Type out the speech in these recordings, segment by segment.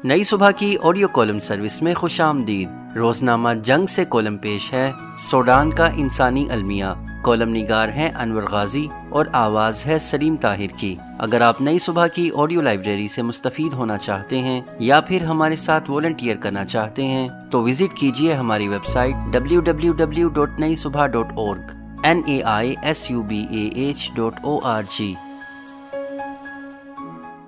نئی صبح کی آڈیو کالم سروس میں خوش آمدید۔ روزنامہ جنگ سے کالم پیش ہے سوڈان کا انسانی المیہ۔ کالم نگار ہیں انور غازی اور آواز ہے سلیم طاہر کی۔ اگر آپ نئی صبح کی آڈیو لائبریری سے مستفید ہونا چاہتے ہیں یا پھر ہمارے ساتھ والنٹیئر کرنا چاہتے ہیں تو وزٹ کیجیے ہماری ویب سائٹ www.naisubha.org naisubah.org۔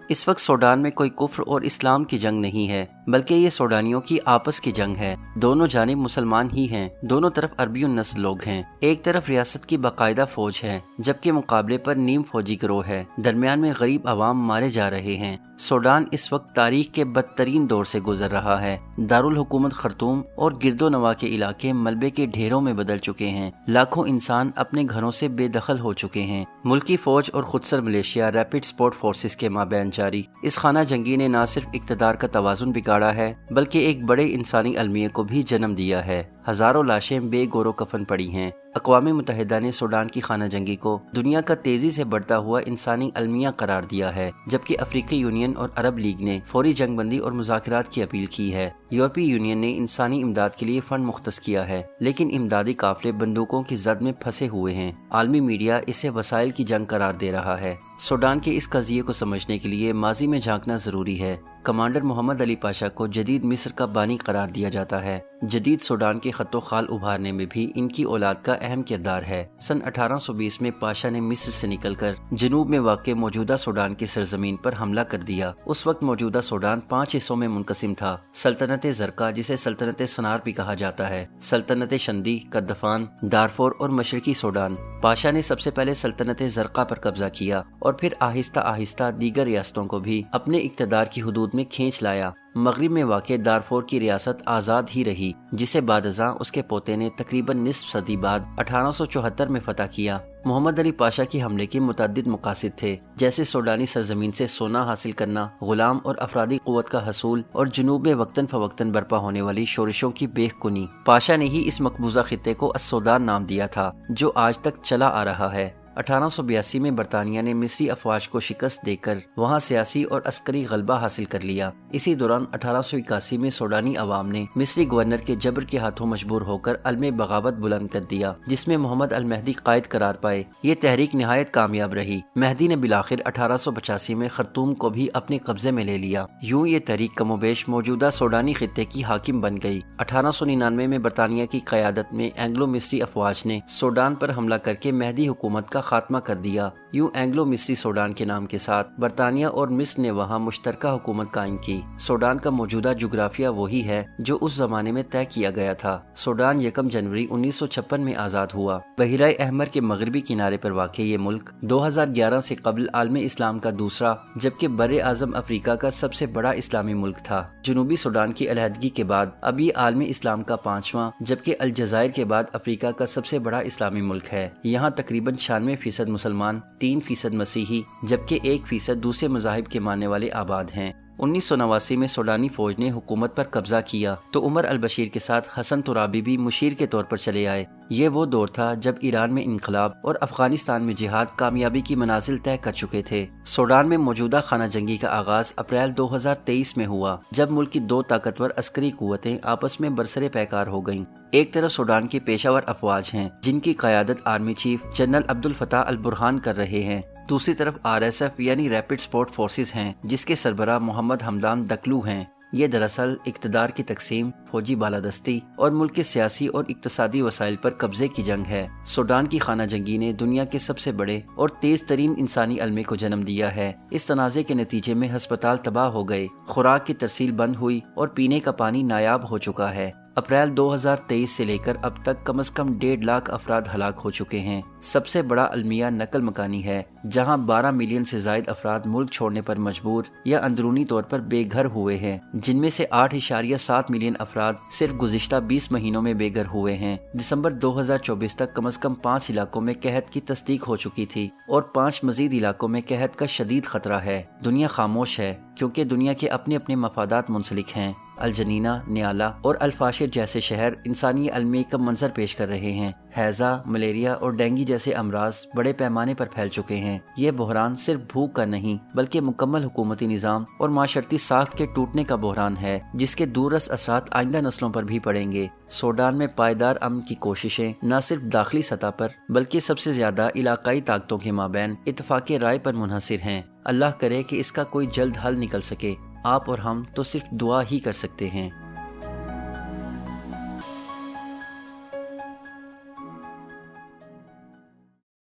اس وقت سوڈان میں کوئی کفر اور اسلام کی جنگ نہیں ہے، بلکہ یہ سوڈانیوں کی آپس کی جنگ ہے۔ دونوں جانب مسلمان ہی ہیں، دونوں طرف عربی النسل لوگ ہیں۔ ایک طرف ریاست کی باقاعدہ فوج ہے، جبکہ مقابلے پر نیم فوجی گروہ ہے۔ درمیان میں غریب عوام مارے جا رہے ہیں۔ سوڈان اس وقت تاریخ کے بدترین دور سے گزر رہا ہے۔ دارالحکومت خرطوم اور گرد و نواح کے علاقے ملبے کے ڈھیروں میں بدل چکے ہیں۔ لاکھوں انسان اپنے گھروں سے بے دخل ہو چکے ہیں۔ ملکی فوج اور خودسر ملیشیا ریپڈ سپورٹ فورسز کے مابین جاری اس خانہ جنگی نے نہ صرف اقتدار کا توازن بگاڑا ہے بلکہ ایک بڑے انسانی المیے کو بھی جنم دیا ہے۔ ہزاروں لاشیں بے گور و کفن پڑی ہیں۔ اقوام متحدہ نے سوڈان کی خانہ جنگی کو دنیا کا تیزی سے بڑھتا ہوا انسانی المیہ قرار دیا ہے، جبکہ افریقی یونین اور عرب لیگ نے فوری جنگ بندی اور مذاکرات کی اپیل کی ہے۔ یورپی یونین نے انسانی امداد کے لیے فنڈ مختص کیا ہے، لیکن امدادی قافلے بندوقوں کی زد میں پھنسے ہوئے ہیں۔ عالمی میڈیا اسے وسائل کی جنگ قرار دے رہا ہے۔ سوڈان کے اس قضیے کو سمجھنے کے لیے ماضی میں جھانکنا ضروری ہے۔ کمانڈر محمد علی پاشا کو جدید مصر کا بانی قرار دیا جاتا ہے۔ جدید سوڈان کے خط و خال ابھارنے میں بھی ان کی اولاد کا اہم کردار ہے۔ سن 1820 میں پاشا نے مصر سے نکل کر جنوب میں واقع موجودہ سوڈان کی سرزمین پر حملہ کر دیا۔ اس وقت موجودہ سوڈان 5 حصوں میں منقسم تھا۔ سلطنت زرقا، جسے سلطنت سنار بھی کہا جاتا ہے، سلطنت شندی، کردفان، دارفور اور مشرقی سوڈان۔ پاشا نے سب سے پہلے سلطنت زرقا پر قبضہ کیا اور پھر آہستہ آہستہ دیگر ریاستوں کو بھی اپنے اقتدار کی حدود میں کھینچ لایا۔ مغرب میں واقع دارفور کی ریاست آزاد ہی رہی، جسے بعد ازاں اس کے پوتے نے تقریباً نصف صدی بعد 1874 میں فتح کیا۔ محمد علی پاشا کے حملے کے متعدد مقاصد تھے، جیسے سوڈانی سرزمین سے سونا حاصل کرنا، غلام اور افرادی قوت کا حصول اور جنوب میں وقتاً فوقتاً برپا ہونے والی شورشوں کی بیخ کنی۔ پاشا نے ہی اس مقبوضہ خطے کو السودان نام دیا تھا، جو آج تک چلا آ رہا ہے۔ 1882 میں برطانیہ نے مصری افواج کو شکست دے کر وہاں سیاسی اور عسکری غلبہ حاصل کر لیا۔ اسی دوران 1881 میں سوڈانی عوام نے مصری گورنر کے جبر کے ہاتھوں مجبور ہو کر عزم بغاوت بلند کر دیا، جس میں محمد المہدی قائد قرار پائے۔ یہ تحریک نہایت کامیاب رہی۔ مہدی نے بالآخر 1885 میں خرطوم کو بھی اپنے قبضے میں لے لیا۔ یوں یہ تحریک کم و بیش موجودہ سوڈانی خطے کی حاکم بن گئی۔ 1899 میں برطانیہ کی قیادت میں اینگلو مصری افواج نے سوڈان پر حملہ کر کے مہدی حکومت کا خاتمہ کر دیا۔ یوں اینگلو مصری سوڈان کے نام کے ساتھ برطانیہ اور مصر نے وہاں مشترکہ حکومت قائم کی۔ سوڈان کا موجودہ جغرافیہ وہی ہے جو اس زمانے میں طے کیا گیا تھا۔ سوڈان 1 جنوری 1956 میں آزاد ہوا۔ بحیرہ احمر کے مغربی کنارے پر واقع یہ ملک 2011 سے قبل عالم اسلام کا دوسرا جبکہ بر اعظم افریقہ کا سب سے بڑا اسلامی ملک تھا۔ جنوبی سوڈان کی علیحدگی کے بعد اب یہ عالم اسلام کا 5واں جبکہ الجزائر کے بعد افریقہ کا سب سے بڑا اسلامی ملک ہے۔ یہاں تقریباً 96% مسلمان، 3% مسیحی جبکہ 1% دوسرے مذاہب کے ماننے والے آباد ہیں۔ 1989 میں سوڈانی فوج نے حکومت پر قبضہ کیا تو عمر البشیر کے ساتھ حسن ترابی بھی مشیر کے طور پر چلے آئے۔ یہ وہ دور تھا جب ایران میں انقلاب اور افغانستان میں جہاد کامیابی کی منازل طے کر چکے تھے۔ سوڈان میں موجودہ خانہ جنگی کا آغاز اپریل 2023 میں ہوا، جب ملک کی 2 طاقتور عسکری قوتیں آپس میں برسر پیکار ہو گئیں۔ ایک طرف سوڈان کی پیشہ ور افواج ہیں، جن کی قیادت army chief general Abdel Fattah al Burhan کر رہے ہیں۔ دوسری طرف RSF یعنی ریپڈ سپورٹ فورسز ہیں، جس کے سربراہ محمد حمدان دکلو ہیں۔ یہ دراصل اقتدار کی تقسیم، فوجی بالادستی اور ملک کے سیاسی اور اقتصادی وسائل پر قبضے کی جنگ ہے۔ سوڈان کی خانہ جنگی نے دنیا کے سب سے بڑے اور تیز ترین انسانی المیے کو جنم دیا ہے۔ اس تنازع کے نتیجے میں ہسپتال تباہ ہو گئے، خوراک کی ترسیل بند ہوئی اور پینے کا پانی نایاب ہو چکا ہے۔ اپریل 2023 سے لے کر اب تک کم از کم 1.5 لاکھ افراد ہلاک ہو چکے ہیں۔ سب سے بڑا المیہ نقل مکانی ہے، جہاں 12 ملین سے زائد افراد ملک چھوڑنے پر مجبور یا اندرونی طور پر بے گھر ہوئے ہیں، جن میں سے 8.7 ملین افراد صرف گزشتہ 20 مہینوں میں بے گھر ہوئے ہیں۔ دسمبر 2024 تک کم از کم 5 علاقوں میں قحط کی تصدیق ہو چکی تھی اور 5 مزید علاقوں میں قحط کا شدید خطرہ ہے۔ دنیا خاموش ہے کیونکہ دنیا کے اپنے اپنے مفادات منسلک ہیں۔ الجنینہ، نیالا اور الفاشر جیسے شہر انسانی المی کا منظر پیش کر رہے ہیں۔ ہیضہ، ملیریا اور ڈینگی جیسے امراض بڑے پیمانے پر پھیل چکے ہیں۔ یہ بحران صرف بھوک کا نہیں بلکہ مکمل حکومتی نظام اور معاشرتی ساخت کے ٹوٹنے کا بحران ہے، جس کے دوررس اثرات آئندہ نسلوں پر بھی پڑیں گے۔ سوڈان میں پائیدار امن کی کوششیں نہ صرف داخلی سطح پر بلکہ سب سے زیادہ علاقائی طاقتوں کے مابین اتفاق رائے پر منحصر ہیں۔ اللہ کرے کہ اس کا کوئی جلد حل نکل سکے۔ آپ اور ہم تو صرف دعا ہی کر سکتے ہیں۔